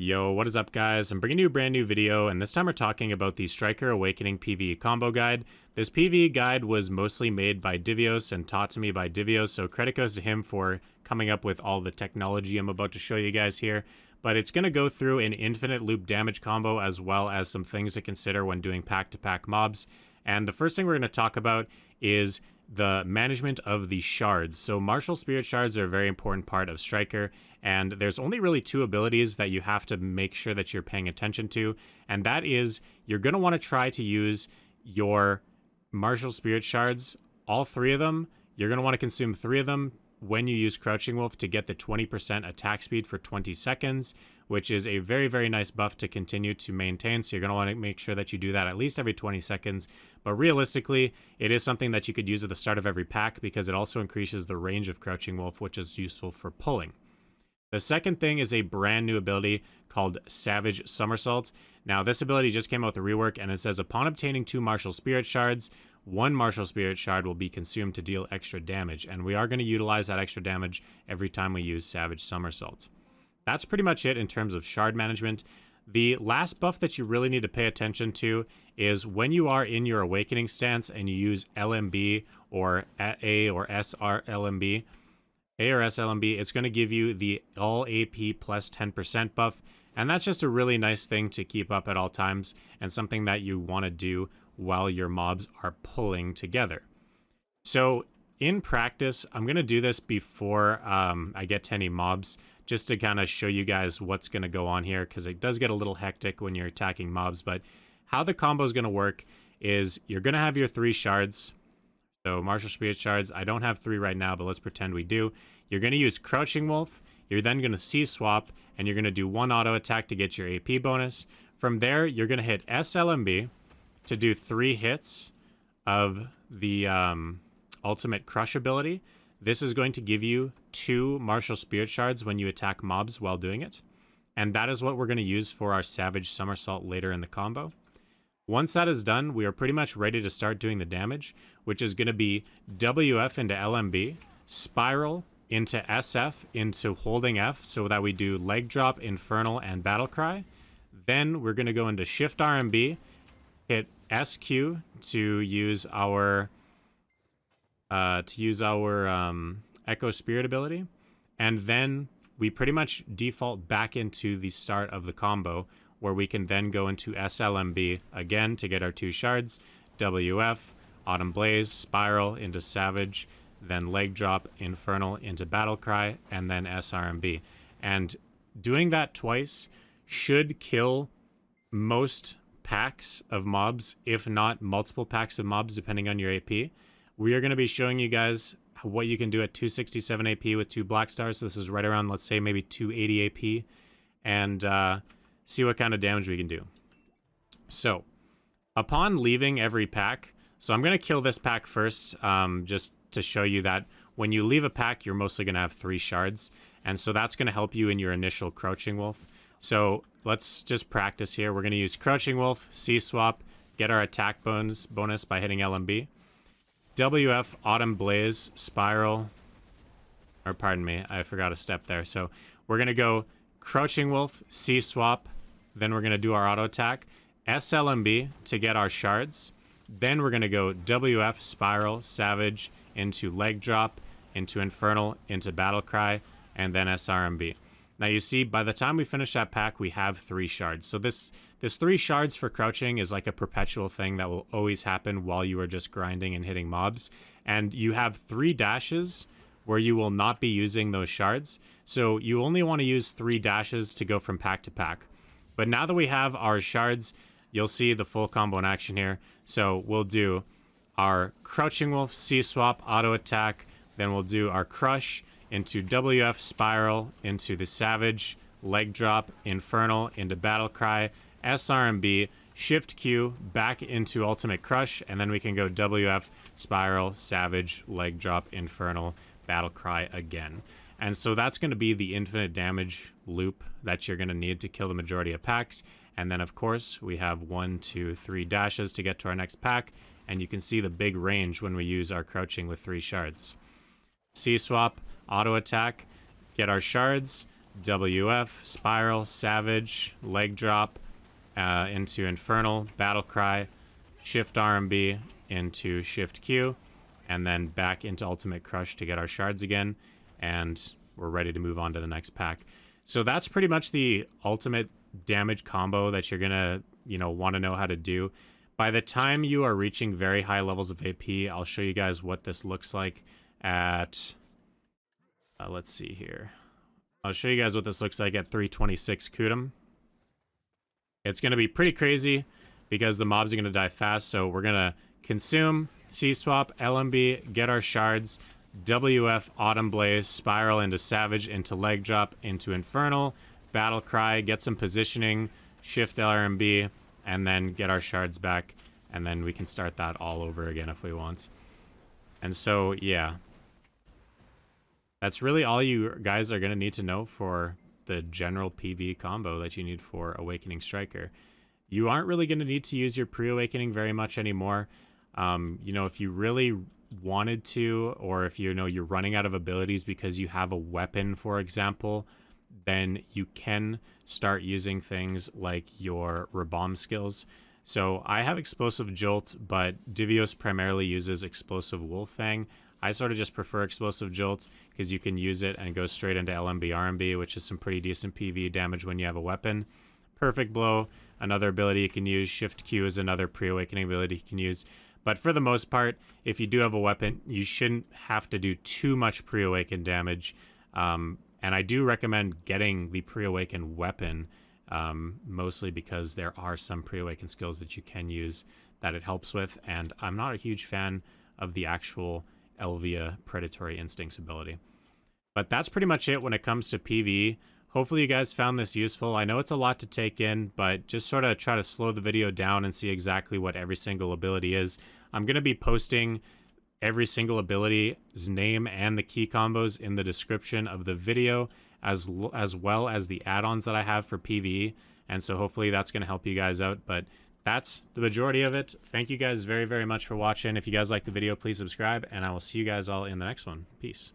Yo, what is up guys? I'm bringing you a brand new video, and this time we're talking about the Striker Awakening PvE combo guide. This PvE guide was mostly made by Divios and taught to me by Divios, so credit goes to him for coming up with all the technology I'm about to show you guys here. But it's going to go through an infinite loop damage combo as well as some things to consider when doing pack-to-pack mobs. And the first thing we're going to talk about is the management of the shards. So martial spirit shards are a very important part of Striker, and there's only really two abilities that you have to make sure that you're paying attention to, and that is you're going to want to try to use your martial spirit shards, all three of them. You're going to want to consume 3 of them when you use Crouching Wolf to get the 20% attack speed for 20 seconds, which is a very, very nice buff to continue to maintain. So you're going to want to make sure that you do that at least every 20 seconds. But realistically, it is something that you could use at the start of every pack because it also increases the range of Crouching Wolf, which is useful for pulling. The second thing is a brand new ability called Savage Somersault. Now, this ability just came out with a rework, and it says upon obtaining 2 martial spirit shards, 1 martial spirit shard will be consumed to deal extra damage, and we are going to utilize that extra damage every time we use Savage Somersault. That's pretty much it in terms of shard management. The last buff that you really need to pay attention to is when you are in your awakening stance and you use LMB or A or S+LMB, it's going to give you the all AP plus 10% buff, and that's just a really nice thing to keep up at all times and something that you want to do while your mobs are pulling together. So in practice, I'm going to do this before I get to any mobs, just to kind of show you guys what's going to go on here, because it does get a little hectic when you're attacking mobs. But how the combo is going to work is you're going to have your 3 shards. So martial spirit shards, I don't have 3 right now, but let's pretend we do. You're going to use Crouching Wolf. You're then going to C-swap, and you're going to do 1 auto attack to get your AP bonus. From there, you're going to hit S+LMB to do 3 hits of the ultimate crush ability. This is going to give you 2 martial spirit shards when you attack mobs while doing it. And that is what we're going to use for our Savage Somersault later in the combo. Once that is done, we are pretty much ready to start doing the damage, which is going to be WF into LMB, Spiral into SF into holding F so that we do Leg Drop, Infernal, and Battle Cry. Then we're going to go into Shift+RMB, hit SQ to use our Echo Spirit ability, and then we pretty much default back into the start of the combo, where we can then go into S+LMB again to get our 2 shards, WF, Autumn Blaze, Spiral into Savage, then Leg Drop, Infernal into Battle Cry, and then S+RMB. And doing that twice should kill most packs of mobs, if not multiple packs of mobs, depending on your AP. We are going to be showing you guys what you can do at 267 AP with 2 black stars. So this is right around, let's say, maybe 280 AP, and see what kind of damage we can do. So upon leaving every pack, so I'm going to kill this pack first, just to show you that when you leave a pack, you're mostly going to have 3 shards, and so that's going to help you in your initial Crouching Wolf. So let's just practice here. We're going to use Crouching Wolf, C-swap, get our attack bonus by hitting LMB. WF, Autumn Blaze, Spiral, or pardon me, I forgot a step there. So we're going to go Crouching Wolf, C-swap, then we're going to do our auto attack, S+LMB to get our shards. Then we're going to go WF, Spiral, Savage, into Leg Drop, into Infernal, into Battle Cry, and then S+RMB. Now you see, by the time we finish that pack, we have 3 shards. So this 3 shards for crouching is like a perpetual thing that will always happen while you are just grinding and hitting mobs. And you have 3 dashes where you will not be using those shards. So you only want to use 3 dashes to go from pack to pack. But now that we have our shards, you'll see the full combo in action here. So we'll do our Crouching Wolf, C-swap, auto attack, then we'll do our Crush into WF, Spiral, into the Savage, Leg Drop, Infernal, into Battle Cry, S+RMB, Shift+Q, back into Ultimate Crush, and then we can go WF, Spiral, Savage, Leg Drop, Infernal, Battle Cry again. And so that's going to be the infinite damage loop that you're going to need to kill the majority of packs. And then, of course, we have 1, 2, 3 dashes to get to our next pack, and you can see the big range when we use our crouching with 3 shards. C-swap, auto attack, get our shards, WF, Spiral, Savage, Leg Drop into Infernal, Battle Cry, Shift+RMB into Shift+Q, and then back into Ultimate Crush to get our shards again, and we're ready to move on to the next pack. So that's pretty much the ultimate damage combo that you're gonna, want to know how to do. By the time you are reaching very high levels of AP, I'll show you guys what this looks like at, let's see here. I'll show you guys what this looks like at 326 Kudum. It's going to be pretty crazy because the mobs are going to die fast, so we're going to consume, C-swap, LMB, get our shards, WF, Autumn Blaze, Spiral into Savage, into Leg Drop, into Infernal, Battle Cry, get some positioning, Shift+LMB, and then get our shards back, and then we can start that all over again if we want. And so, yeah. That's really all you guys are going to need to know for the general PvE combo that you need for Awakening Striker. You aren't really going to need to use your pre-awakening very much anymore. If you really wanted to, or if you're running out of abilities because you have a weapon, for example, then you can start using things like your Rebomb skills. So I have Explosive Jolt, but Divios primarily uses Explosive Wolffang. I sort of just prefer Explosive Jolt because you can use it and go straight into LMB RMB, which is some pretty decent PvE damage when you have a weapon. Perfect Blow, another ability you can use. Shift+Q is another pre-awakening ability you can use. But for the most part, if you do have a weapon, you shouldn't have to do too much pre-awaken damage. And I do recommend getting the pre-awaken weapon, mostly because there are some pre-awaken skills that you can use that it helps with. And I'm not a huge fan of the actual Elvia Predatory Instincts ability. But that's pretty much it when it comes to PvE. Hopefully you guys found this useful. I know it's a lot to take in, but just sort of try to slow the video down and see exactly what every single ability is. I'm going to be posting every single ability's name and the key combos in the description of the video, as well as the add-ons that I have for PvE. And so hopefully that's going to help you guys out. But that's the majority of it. Thank you guys very, very much for watching. If you guys like the video, please subscribe, and I will see you guys all in the next one. Peace.